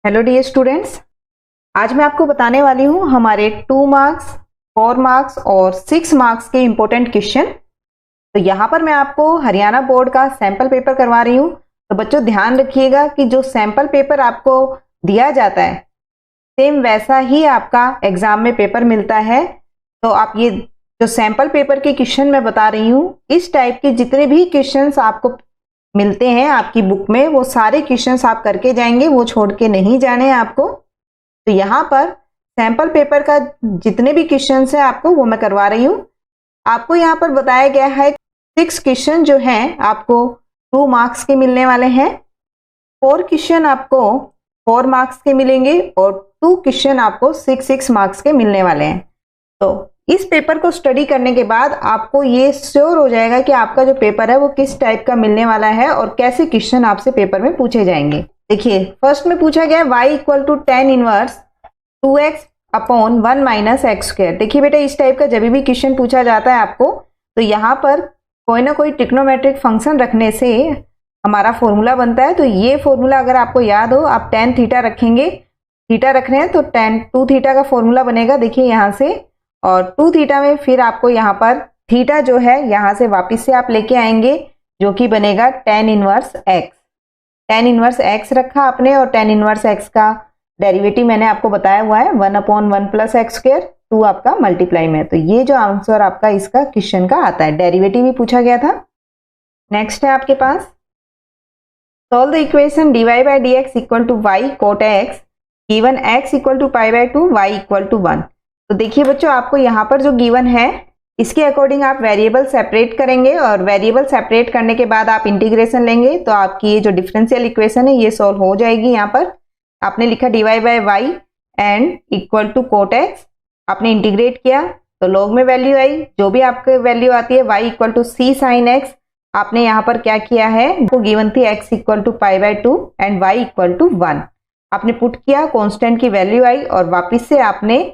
Hello dear students, आज मैं आपको बताने वाली हूँ हमारे 2 मार्क्स, 4 मार्क्स और 6 मार्क्स के इम्पोर्टेंट क्वेश्चन। तो यहाँ पर मैं आपको हरियाणा बोर्ड का सैंपल पेपर करवा रही हूँ। तो बच्चों ध्यान रखिएगा कि जो सैंपल पेपर आपको दिया जाता है सेम वैसा ही आपका एग्जाम में पेपर मिलता है। तो आप ये जो सैंपल पेपर के क्वेश्चन मैं बता रही हूँ, इस टाइप के जितने भी क्वेश्चंस आपको मिलते हैं आपकी बुक में, वो सारे क्वेश्चंस आप करके जाएंगे, वो छोड़ के नहीं जाने हैं आपको। तो यहाँ पर सैंपल पेपर का जितने भी क्वेश्चंस हैं आपको वो मैं करवा रही हूँ। आपको यहाँ पर बताया गया है 6 क्वेश्चन जो हैं आपको 2 मार्क्स के मिलने वाले हैं, 4 क्वेश्चन आपको 4 मार्क्स के मिलेंगे और 2 क्वेश्चन आपको 6 मार्क्स के मिलने वाले हैं। तो इस पेपर को स्टडी करने के बाद आपको ये श्योर हो जाएगा कि आपका जो पेपर है वो किस टाइप का मिलने वाला है और कैसे क्वेश्चन आपसे पेपर में पूछे जाएंगे। देखिए, फर्स्ट में पूछा गया y equal to tan inverse 2x upon 1 minus x square. देखिए बेटा, इस टाइप का जब भी क्वेश्चन पूछा जाता है आपको, तो यहाँ पर कोई ना कोई ट्रिग्नोमेट्रिक फंक्शन रखने से हमारा फॉर्मूला बनता है। तो ये फॉर्मूला अगर आपको याद हो, आप tan थीटा रखेंगे, थीटा रख रहे हैं तो tan 2 थीटा का फॉर्मूला बनेगा। देखिए यहाँ से, और 2 थीटा में फिर आपको यहाँ पर थीटा जो है यहाँ से वापस से आप लेके आएंगे, जो कि बनेगा tan inverse x। tan inverse x रखा आपने और tan इनवर्स x का डेरिवेटिव मैंने आपको बताया हुआ है 1 अपॉन 1 प्लस एक्स स्क्वायर, 2 आपका मल्टीप्लाई में। तो ये जो आंसर आपका इसका क्वेश्चन का आता है, डेरिवेटिव भी पूछा गया था। नेक्स्ट है आपके पास, solve the equation dy by dx equal to y cot x given x equal to pi by 2 y equal to 1। तो देखिए बच्चों, आपको यहाँ पर जो गिवन है इसके अकॉर्डिंग आप वेरिएबल सेपरेट करेंगे और वेरिएबल सेपरेट करने के बाद आप इंटीग्रेशन लेंगे, तो आपकी ये जो डिफरेंशियल इक्वेशन है ये सॉल्व हो जाएगी। यहाँ पर आपने लिखा dy by y and equal to cot x, आपने इंटीग्रेट किया तो लॉग में वैल्यू आई, जो भी आपके वैल्यू आती है y equal to C sine x. आपने यहाँ पर क्या किया है, वो गिवन थी x equal to pi by 2 and y equal to 1, आपने पुट किया, कॉन्स्टेंट की वैल्यू आई और वापिस से आपने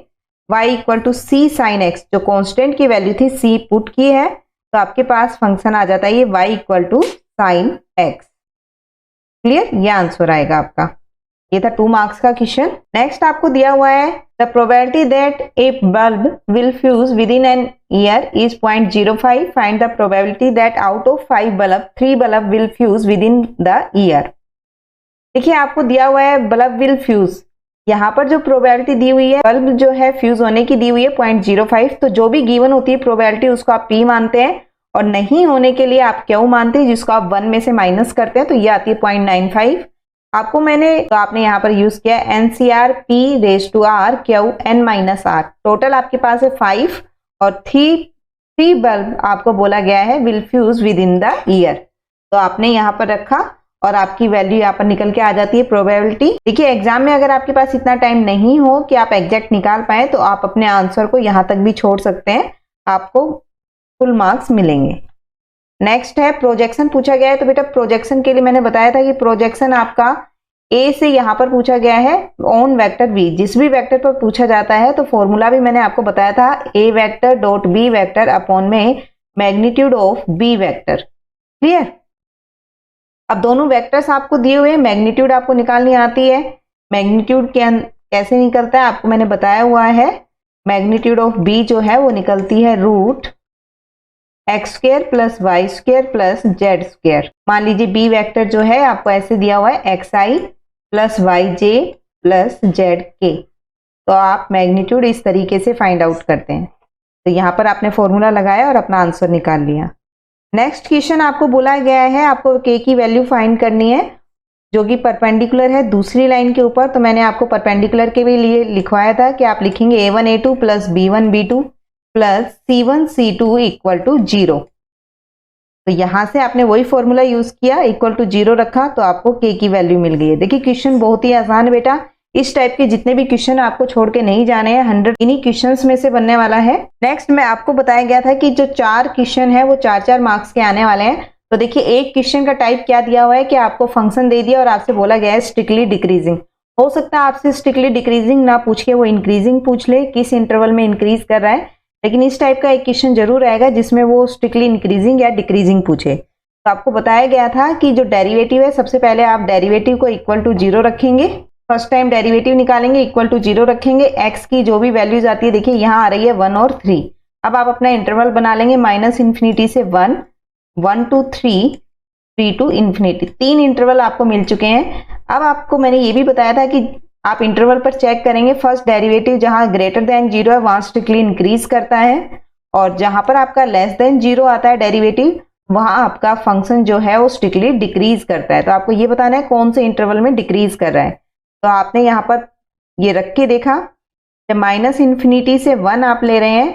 y equal to C sine x, जो कांस्टेंट की वैल्यू थी c पुट की है, तो आपके पास फंक्शन आ जाता है ये y equal to sine x. Clear, ये आंसर आएगा आपका। ये था 2 मार्क्स का क्वेश्चन। नेक्स्ट आपको दिया हुआ है the probability that A bulb will fuse with in an year is 0.05, find the probability that out of 5 bulb 3 bulb will fuse with in the year. देखिए, आपको दिया हुआ है बल्ब विल फ्यूज, यहाँ पर जो प्रोबेबिलिटी दी हुई है बल्ब जो है फ्यूज होने की दी हुई है 0.05। तो जो भी गिवन होती है प्रोबेबिलिटी उसको आप p मानते हैं और नहीं होने के लिए आप q मानते हैं, जिसको आप 1 में से माइनस करते हैं, तो ये आती है 0.95। आपको आपने यहाँ पर यूज किया NCR p raise to r q n minus r। Total आपके पास है 5 और 3 बल्ब आपको बोला गया है will fuse with in the year, तो आपने यहाँ पर रखा और आपकी वैल्यू यहाँ पर निकल के आ जाती है प्रोबेबिलिटी। देखिए, एग्जाम में अगर आपके पास इतना टाइम नहीं हो कि आप एग्जैक्ट निकाल पाए, तो आप अपने आंसर को यहाँ तक भी छोड़ सकते हैं, आपको फुल मार्क्स मिलेंगे। नेक्स्ट है प्रोजेक्शन पूछा गया है। तो बेटा, प्रोजेक्शन के लिए मैंने बताया था कि प्रोजेक्शन आपका ए से यहाँ पर पूछा गया है ऑन वेक्टर बी। जिस भी वेक्टर पर पूछा जाता है तो फॉर्मूला भी मैंने आपको बताया था, A vector dot B vector upon में magnitude of B vector. Clear, अब दोनों वेक्टर्स आपको दिए हुए हैं, मैग्नीट्यूड आपको निकालनी आती है। मैग्नीट्यूड कैसे निकलता है आपको मैंने बताया हुआ है, मैग्नीट्यूड ऑफ बी जो है वो निकलती है root x square plus y square plus z square. मान लीजिए बी वेक्टर जो है आपको ऐसे दिया हुआ है एक्स आई प्लस वाई जे प्लस जेड के, तो आप मैग्नीट्यूड इस तरीके से फाइंड आउट करते हैं। तो यहाँ पर आपने फॉर्मूला लगाया और अपना आंसर निकाल लिया। नेक्स्ट क्वेश्चन आपको बोला गया है आपको k की वैल्यू फाइंड करनी है, जो कि परपेंडिकुलर है दूसरी लाइन के ऊपर। तो मैंने आपको परपेंडिकुलर के भी लिए लिखवाया था कि आप लिखेंगे a1 a2 plus b1 b2 plus c1 c2 equal to 0। तो यहाँ से आपने वही फॉर्मूला यूज किया, इक्वल टू 0 रखा, तो आपको k की वैल्यू मिल गई है। देखिए, क्वेश्चन बहुत ही आसान है बेटा, इस टाइप के जितने भी क्वेश्चन आपको छोड़ के नहीं जाने हैं, 100 इन्हीं क्वेश्चंस में से बनने वाला है। नेक्स्ट में आपको बताया गया था कि जो 4 क्वेश्चन है वो 4-4 मार्क्स के आने वाले हैं। तो देखिए, एक क्वेश्चन का टाइप क्या दिया हुआ है कि आपको फंक्शन दे दिया और आपसे बोला गया है स्ट्रिक्टली डिक्रीजिंग। हो सकता है आपसे स्ट्रिक्टली डिक्रीजिंग ना पूछ के वो इंक्रीजिंग पूछ ले, किस इंटरवल में इंक्रीज कर रहा है, लेकिन इस टाइप का एक क्वेश्चन जरूर आएगा जिसमें वो स्ट्रिक्टली इंक्रीजिंग या डिक्रीजिंग पूछे। तो आपको बताया गया था कि जो डेरिवेटिव है, सबसे पहले आप डेरिवेटिव को इक्वल टू 0 रखेंगे फर्स्ट टाइम डेरिवेटिव निकालेंगे, इक्वल टू 0 रखेंगे, x की जो भी वैल्यूज आती है देखिए यहाँ आ रही है 1 और 3। अब आप अपना इंटरवल बना लेंगे -∞ से 1, 1 to 3, 3 to ∞। 3 इंटरवल आपको मिल चुके हैं। अब आपको मैंने ये भी बताया था कि आप इंटरवल पर चेक करेंगे, फर्स्ट डेरिवेटिव जहां ग्रेटर देन 0 है वहां स्ट्रिक्टली इंक्रीज करता है, और जहां पर आपका लेस देन 0 आता है डेरिवेटिव वहां आपका फंक्शन जो है वो स्ट्रिक्टली डिक्रीज करता है। तो आपको ये बताना है कौन से इंटरवल में डिक्रीज कर रहा है। तो आपने यहाँ पर ये रख के देखा, जब -∞ से 1 आप ले रहे हैं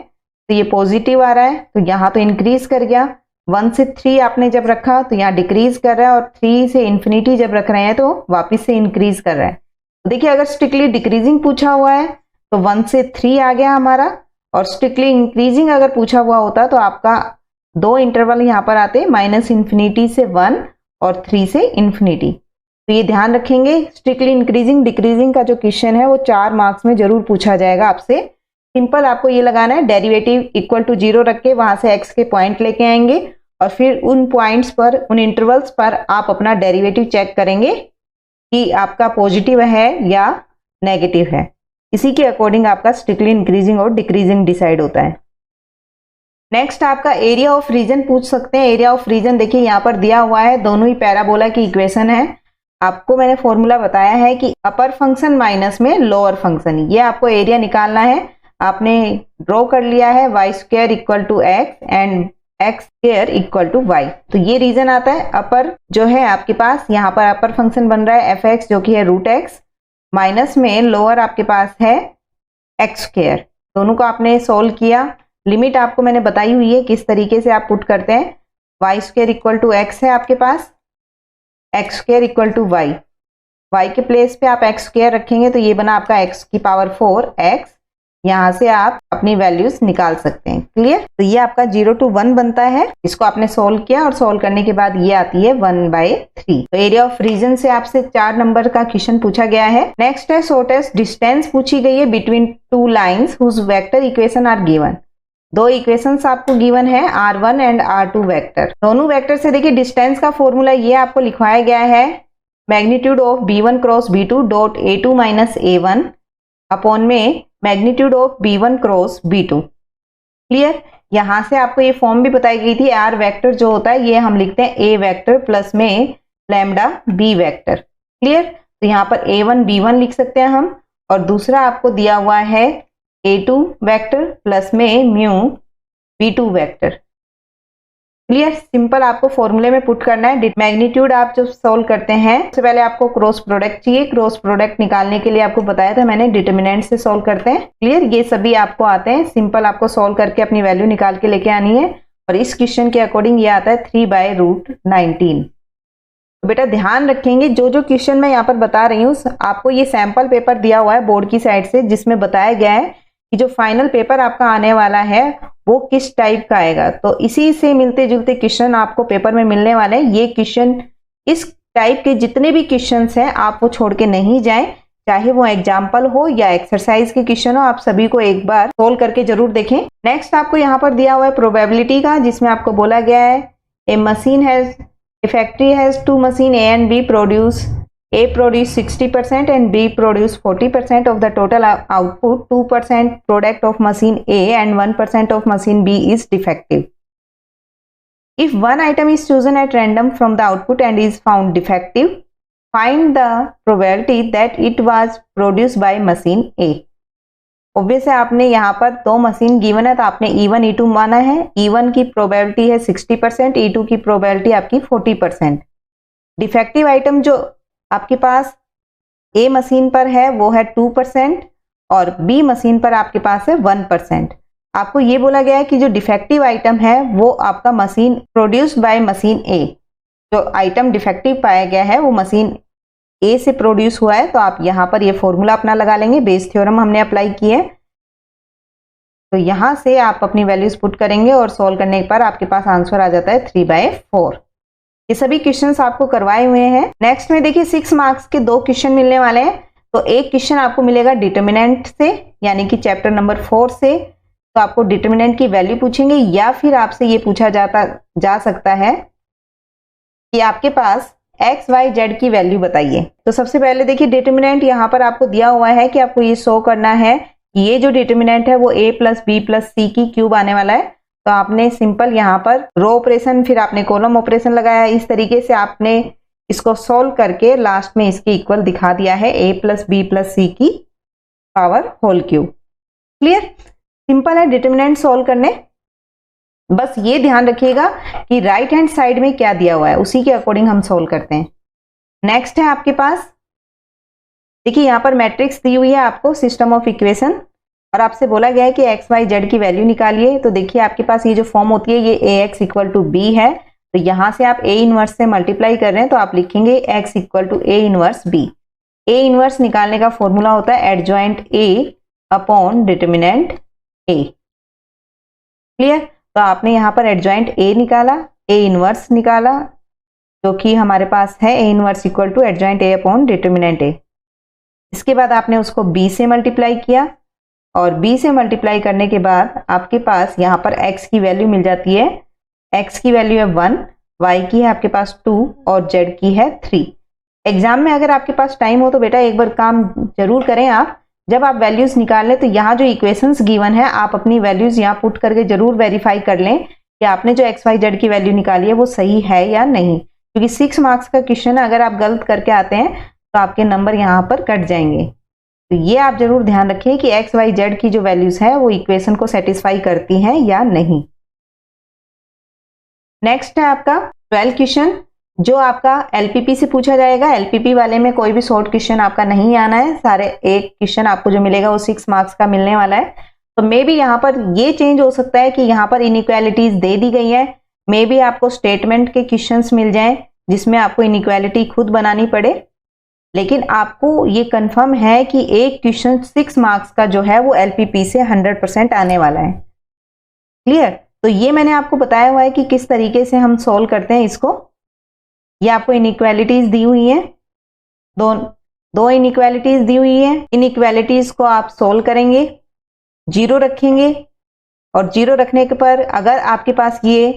तो ये पॉजिटिव आ रहा है, तो यहाँ तो इंक्रीज कर गया। 1 से 3 आपने जब रखा तो यहाँ डिक्रीज कर रहा है, और 3 से ∞ जब रख रहे हैं तो वापिस से इंक्रीज कर रहा है। तो देखिए अगर स्ट्रिक्टली डिक्रीजिंग पूछा हुआ है तो 1 से 3 आ गया हमारा, और स्ट्रिक्टली इंक्रीजिंग अगर पूछा हुआ होता तो आपका 2 इंटरवल यहाँ पर आते, -∞ से 1 और 3 से ∞। तो ये ध्यान रखेंगे, स्ट्रिक्टली इंक्रीजिंग डिक्रीजिंग का जो क्वेश्चन है वो 4 मार्क्स में जरूर पूछा जाएगा आपसे। सिंपल आपको ये लगाना है, डेरिवेटिव इक्वल टू 0 रख के वहां से x के पॉइंट लेके आएंगे, और फिर उन पॉइंट्स पर, उन इंटरवल्स पर आप अपना डेरिवेटिव चेक करेंगे कि आपका पॉजिटिव है या नेगेटिव है। इसी के अकॉर्डिंग आपका स्ट्रिक्टली इंक्रीजिंग और डिक्रीजिंग डिसाइड होता है। नेक्स्ट आपका एरिया ऑफ रीजन पूछ सकते हैं। एरिया ऑफ रीजन देखिए यहाँ पर दिया हुआ है, दोनों ही पैराबोला की इक्वेशन है। आपको मैंने फॉर्मूला बताया है कि अपर फंक्शन माइनस में लोअर फंक्शन, ये आपको एरिया निकालना है। आपने ड्रॉ कर लिया है y² equal to x and x² equal to y। तो ये रीजन आता है। अपर जो है आपके पास यहाँ पर अपर फंक्शन बन रहा है f(x) जो कि है √x, माइनस में लोअर आपके पास है x²। दोनों को आपने सोल्व किया, लिमिट आपको मैंने बताई हुई है किस तरीके से आप पुट करते हैं। y² इक्वल टू x है आपके पास, x² इक्वल टू y के प्लेस पे आप x² रखेंगे तो ये बना आपका x की पावर 4 x। यहाँ से आप अपनी वैल्यूज निकाल सकते हैं। क्लियर? तो ये आपका 0 to 1 बनता है, इसको आपने सोल्व किया, और सोल्व करने के बाद ये आती है 1/3। तो एरिया ऑफ रीजन से आपसे 4 नंबर का क्वेश्चन पूछा गया है। नेक्स्ट है शॉर्टेस्ट डिस्टेंस पूछी गई है between 2 lines whose vector equation are given. 2 equations आपको गिवन है, r1 एंड r2 वेक्टर। दोनों वेक्टर से देखिए डिस्टेंस का फॉर्मूला ये आपको लिखवाया गया है, magnitude of b1 cross b2 dot a2 minus a1 upon में magnitude of b1 cross b2। Clear? यहां से आपको ये फॉर्म भी बताई गई थी। r वेक्टर जो होता है ये हम लिखते हैं a वेक्टर प्लस में लैम्डा b वेक्टर। क्लियर? तो यहाँ पर a1 b1 लिख सकते हैं हम, और दूसरा आपको दिया हुआ है a2 वेक्टर प्लस में mu b2 vector. Clear? Simple आपको फॉर्मूले में पुट करना है। मैग्नीट्यूड आप जब सोल्व करते हैं सबसे पहले आपको क्रॉस प्रोडक्ट चाहिए। क्रॉस प्रोडक्ट निकालने के लिए आपको बताया था मैंने, डिटर्मिनेंट से सोल्व करते हैं। क्लियर? ये सभी आपको आते हैं। सिंपल आपको सोल्व करके अपनी वैल्यू निकाल के लेके आनी है, और इस क्वेश्चन के अकॉर्डिंग ये आता है 3/√19। तो बेटा ध्यान रखेंगे, जो जो क्वेश्चन मैं यहाँ पर बता रही हूँ आपको ये सैंपल पेपर दिया हुआ है बोर्ड की साइड से, जिसमें बताया गया है कि जो फाइनल पेपर आपका आने वाला है वो किस टाइप का आएगा। तो इसी से मिलते जुलते क्वेश्चन आपको पेपर में मिलने वाले हैं। ये क्वेश्चन, इस टाइप के जितने भी क्वेश्चंस हैं आप वो छोड़ के नहीं जाएं, चाहे वो एग्जाम्पल हो या एक्सरसाइज के क्वेश्चन हो, आप सभी को एक बार सोल्व करके जरूर देखें। नेक्स्ट आपको यहाँ पर दिया हुआ है प्रोबेबिलिटी का, जिसमें आपको बोला गया है a machine has, a factory has 2 machine A and B produce, A produce 60% and B produce 40% of the total output. 2% product of machine A and 1% of machine B is defective. If one item is chosen at random from the output and is found defective, find the probability that it was produced by machine A. Obvious है, आपने यहाँ पर 2 machine given है तो आपने E1 E2 माना है। E1 की प्रोबेबिलिटी है 60%, E2 की प्रोबेबिलिटी आपकी 40%। डिफेक्टिव आइटम जो आपके पास A मशीन पर है वो है 2%, और B मशीन पर आपके पास है 1%। आपको ये बोला गया है कि जो डिफेक्टिव आइटम है वो आपका machine produced by machine A, जो आइटम डिफेक्टिव पाया गया है वो मशीन A से प्रोड्यूस हुआ है। तो आप यहाँ पर ये फॉर्मूला अपना लगा लेंगे, बेस थ्योरम हमने अप्लाई किए। तो यहाँ से आप अपनी वैल्यूज पुट करेंगे और सॉल्व करने पर आपके पास आंसर आ जाता है 3/4। ये सभी क्वेश्चंस आपको करवाए हुए हैं। नेक्स्ट में देखिए 6 मार्क्स के 2 क्वेश्चन मिलने वाले हैं। तो एक क्वेश्चन आपको मिलेगा डिटर्मिनेंट से, यानी कि चैप्टर नंबर 4 से। तो आपको डिटर्मिनेंट की वैल्यू पूछेंगे, या फिर आपसे ये पूछा जा सकता है कि आपके पास एक्स वाई जेड की वैल्यू बताइए। तो सबसे पहले देखिए डिटर्मिनेंट यहाँ पर आपको दिया हुआ है कि आपको ये शो करना है कि ये जो डिटर्मिनेंट है वो a plus B plus C की क्यूब आने वाला है। तो आपने सिंपल यहाँ पर रो ऑपरेशन फिर आपने कॉलम ऑपरेशन लगाया, इस तरीके से आपने इसको सोल्व करके लास्ट में इसके इक्वल दिखा दिया है a plus B plus C की power whole cube. Clear, simple है डिटर्मिनेंट सोल्व करने। बस ये ध्यान रखिएगा कि राइट हैंड साइड में क्या दिया हुआ है उसी के अकॉर्डिंग हम सोल्व करते हैं। नेक्स्ट है आपके पास, देखिए यहाँ पर मैट्रिक्स दी हुई है आपको सिस्टम ऑफ इक्वेशन और आपसे बोला गया है कि एक्स वाई जेड की वैल्यू निकालिए। तो देखिए आपके पास ये जो फॉर्म होती है ये ए एक्स इक्वल टू बी है। तो यहां से आप ए इनवर्स से मल्टीप्लाई कर रहे हैं तो आप लिखेंगे x equal to A inverse B. A inverse निकालने का फॉर्मूला होता है adjoint A upon determinant A. Clear, तो आपने यहाँ पर एडजॉइंट ए निकाला, ए इनवर्स निकाला जो कि हमारे पास है A inverse equal to adjoint A upon determinant A. इसके बाद आपने उसको b से मल्टीप्लाई किया और b से मल्टीप्लाई करने के बाद आपके पास यहाँ पर x की वैल्यू मिल जाती है। x की वैल्यू है 1, y की है आपके पास 2 और z की है 3। एग्जाम में अगर आपके पास टाइम हो तो बेटा एक बार काम जरूर करें आप, जब आप वैल्यूज निकाल लें तो यहाँ जो इक्वेशंस गिवन है आप अपनी वैल्यूज यहाँ पुट करके जरूर वेरीफाई कर लें कि आपने जो एक्स वाई जेड की वैल्यू निकाली है वो सही है या नहीं, क्योंकि 6 मार्क्स का क्वेश्चन है, अगर आप गलत करके आते हैं तो आपके नंबर यहाँ पर कट जाएंगे। तो ये आप जरूर ध्यान रखें कि एक्स वाई जेड की जो वैल्यूज है वो इक्वेशन को सेटिस्फाई करती हैं या नहीं। नेक्स्ट है आपका 12 क्वेश्चन जो आपका एलपीपी से पूछा जाएगा। एलपीपी वाले में कोई भी शॉर्ट क्वेश्चन आपका नहीं आना है, सारे एक क्वेश्चन आपको जो मिलेगा वो 6 मार्क्स का मिलने वाला है। तो मे बी यहाँ पर ये चेंज हो सकता है कि यहाँ पर इनइक्वालिटीज दे दी गई है, मे बी आपको स्टेटमेंट के क्वेश्चंस मिल जाएं जिसमें आपको इनइक्वालिटी खुद बनानी पड़े, लेकिन आपको ये कंफर्म है कि एक क्वेश्चन 6 मार्क्स का जो है वो एलपीपी से 100% आने वाला है। क्लियर, तो ये मैंने आपको बताया हुआ है कि किस तरीके से हम सोल्व करते हैं इसको। ये आपको इनइक्वालिटीज दी हुई है, दो इनइक्वालिटीज दी हुई है। इनइक्वालिटीज को आप सोल्व करेंगे, जीरो रखेंगे और जीरो रखने के पर अगर आपके पास ये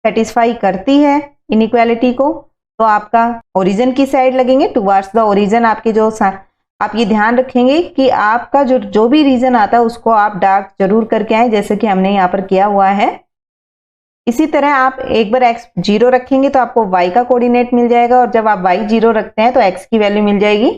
सेटिस्फाई करती है इनइक्वालिटी को तो आपका ओरिजिन की साइड लगेंगे, टुवर्ड्स द ओरिजिन। आपके जो आप ये ध्यान रखेंगे कि आपका जो भी रीजन आता है उसको आप डार्क जरूर करके आए, जैसे कि हमने यहाँ पर किया हुआ है। इसी तरह आप एक बार x 0 रखेंगे तो आपको y का कोऑर्डिनेट मिल जाएगा और जब आप y 0 रखते हैं तो x की वैल्यू मिल जाएगी।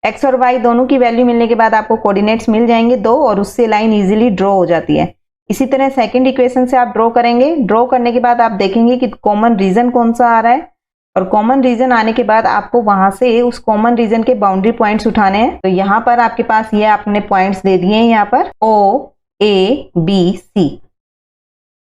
x और y दोनों की वैल्यू मिलने के बाद आपको कोऑर्डिनेट्स मिल जाएंगे 2 और उससे लाइन इजीली ड्रॉ हो जाती है। इसी तरह सेकंड इक्वेशन से आप ड्रॉ करेंगे, ड्रॉ करने के बाद आप देखेंगे कि कॉमन रीजन कौन सा आ रहा है और कॉमन रीजन आने के बाद आपको वहां से उस कॉमन रीजन के बाउंड्री पॉइंट्स उठाने हैं। तो यहाँ पर आपके पास ये आपने पॉइंट्स दे दिए हैं, यहाँ पर O A B C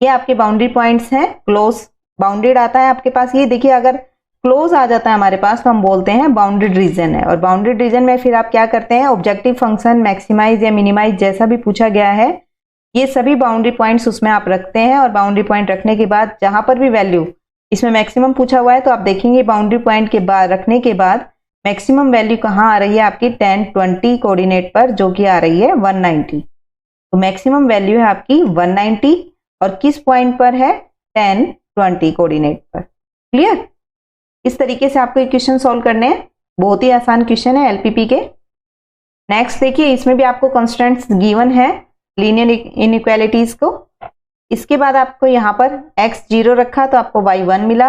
ये आपके बाउंड्री पॉइंट्स हैं। क्लोज बाउंडेड आता है आपके पास, ये देखिए अगर क्लोज आ जाता है हमारे पास तो हम बोलते हैं बाउंडेड रीजन है। और बाउंडेड रीजन में फिर आप क्या करते हैं, ऑब्जेक्टिव फंक्शन मैक्सिमाइज या मिनिमाइज जैसा भी पूछा गया है ये सभी बाउंड्री पॉइंट्स उसमें आप रखते हैं और बाउंड्री पॉइंट रखने के बाद जहां पर भी वैल्यू इसमें मैक्सिमम पूछा हुआ है तो आप देखेंगे बाउंड्री पॉइंट के बाद रखने के बाद मैक्सिमम वैल्यू कहाँ आ रही है आपकी 10 20 कोऑर्डिनेट पर, जो कि आ रही है 190। तो मैक्सिमम वैल्यू है आपकी 190 और किस पॉइंट पर है 10 20 कोऑर्डिनेट पर। क्लियर, इस तरीके से आपको क्वेश्चन सॉल्व करने हैं, बहुत ही आसान क्वेश्चन है एलपीपी के। नेक्स्ट देखिए इसमें भी आपको कांस्टेंट्स गिवन है लीनियर इनइक्वालिटीज को। इसके बाद आपको यहाँ पर x 0 रखा तो आपको y 1 मिला,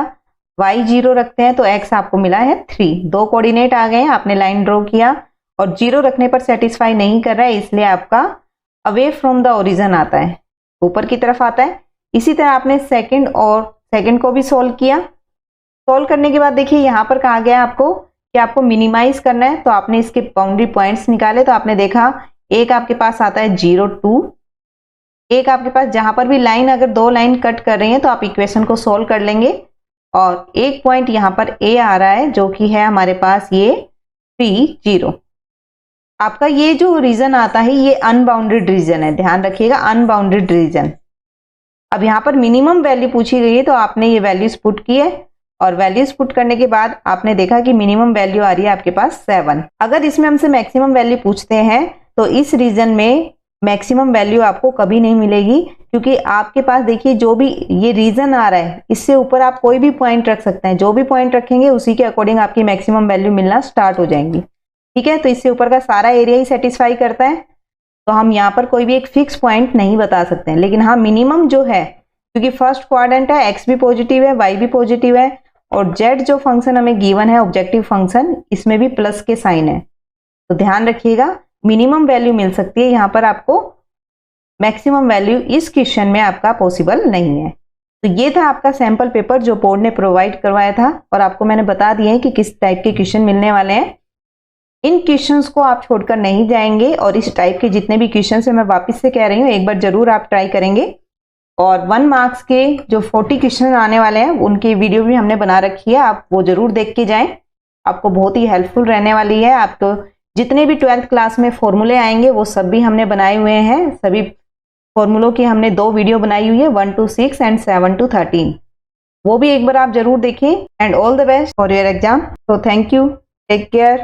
y 0 रखते हैं तो x आपको मिला है 3। दो कोऑर्डिनेट आ गए हैं, आपने लाइन ड्रॉ किया और 0 रखने पर सेटिस्फाई नहीं कर रहा है इसलिए आपका अवे फ्रॉम द ओरिजिन आता है, ऊपर की तरफ आता है। इसी तरह आपने सेकंड को भी सोल्व किया। सोल्व करने के बाद देखिए यहाँ पर कहा गया आपको कि आपको मिनिमाइज करना है तो आपने इसके बाउंड्री पॉइंट्स निकाले तो आपने देखा एक आपके पास आता है 0 2, एक आपके पास जहां पर भी लाइन अगर दो लाइन कट कर रही है तो आप इक्वेशन को सोल्व कर लेंगे और एक पॉइंट यहाँ पर ए आ रहा है जो कि है हमारे पास ये 3 0। आपका ये जो रीजन आता है ये अनबाउंडेड रीजन है, ध्यान रखिएगा अनबाउंडेड रीजन। अब यहाँ पर मिनिमम वैल्यू पूछी गई है तो आपने ये वैल्यूज पुट की है और वैल्यूज पुट करने के बाद आपने देखा कि मिनिमम वैल्यू आ रही है आपके पास 7। अगर इसमें हमसे मैक्सिमम वैल्यू पूछते हैं तो इस रीजन में मैक्सिमम वैल्यू आपको कभी नहीं मिलेगी क्योंकि आपके पास देखिए जो भी ये रीजन आ रहा है इससे ऊपर आप कोई भी पॉइंट रख सकते हैं, जो भी पॉइंट रखेंगे उसी के अकॉर्डिंग आपकी मैक्सिमम वैल्यू मिलना स्टार्ट हो जाएंगी। ठीक है, तो इससे ऊपर का सारा एरिया ही सेटिस्फाई करता है, तो हम यहाँ पर कोई भी एक फिक्स पॉइंट नहीं बता सकते हैं। लेकिन हाँ मिनिमम जो है, क्योंकि फर्स्ट क्वाड्रेंट है, एक्स भी पॉजिटिव है, वाई भी पॉजिटिव है, और जेड जो फंक्शन हमें गिवन है ऑब्जेक्टिव फंक्शन, इसमें भी प्लस के साइन है। तो ध्यान रखिएगा मिनिमम वैल्यू मिल सकती है, यहाँ पर आपको मैक्सिमम वैल्यू इस क्वेश्चन में आपका पॉसिबल नहीं है। तो ये था आपका सैंपल पेपर जो बोर्ड ने प्रोवाइड करवाया था, और आपको मैंने बता दिया है कि किस टाइप के क्वेश्चन मिलने वाले हैं। इन क्वेश्चंस को आप छोड़कर नहीं जाएंगे, और इस टाइप के जितने भी क्वेश्चन है मैं वापस से कह रही हूँ एक बार जरूर आप ट्राई करेंगे। और 1 मार्क्स के जो 40 क्वेश्चन आने वाले हैं उनकी वीडियो भी हमने बना रखी है, आप वो जरूर देख के जाएं, आपको बहुत ही हेल्पफुल रहने वाली है। आपको जितने भी 12th क्लास में फॉर्मूले आएंगे वो सब भी हमने बनाए हुए हैं, सभी फॉर्मूलों की हमने 2 वीडियो बनाई हुई है, 1 to 6 एंड 7 to 13, वो भी एक बार आप जरूर देखें। And all the best for your exam. तो थैंक यू, टेक केयर।